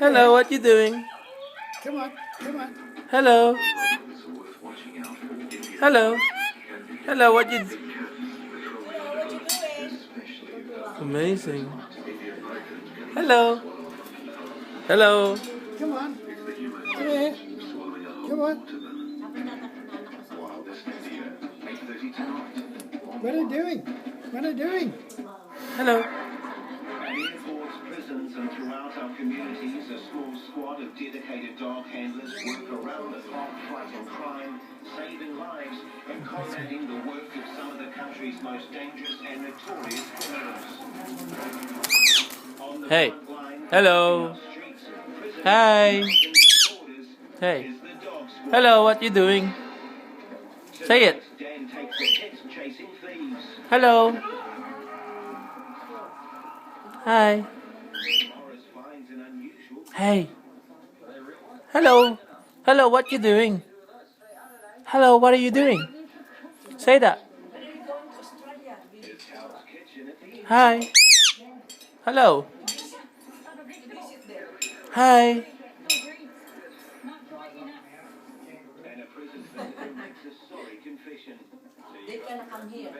Hello, what you doing? Come on, come on. Hello. Hello. Hello, what you Amazing. Hello. Hello. Come on. Come here. Come on. What are you doing? What are you doing? Hello. Airports, prisons, and throughout our communities, a small squad of dedicated dog handlers work around the clock fighting crime, saving lives, and combating the work of some of the country's most dangerous and notorious criminals. On the Hey. front line, Hello. our streets, prisons, Hi. mountains, and borders, Hey. is the dog squad. Hello, what you doing? Say it. Tonight, Dan takes the hits chasing thieves. Hello. Hi. Morris finds an unusual Hey. Hello. Hello, what you doing? Hello, what are you doing? Say that. Hell's Kitchen at the Hi. Hello. Hi. and a prison visitor makes a sorry confession. They cannot come here.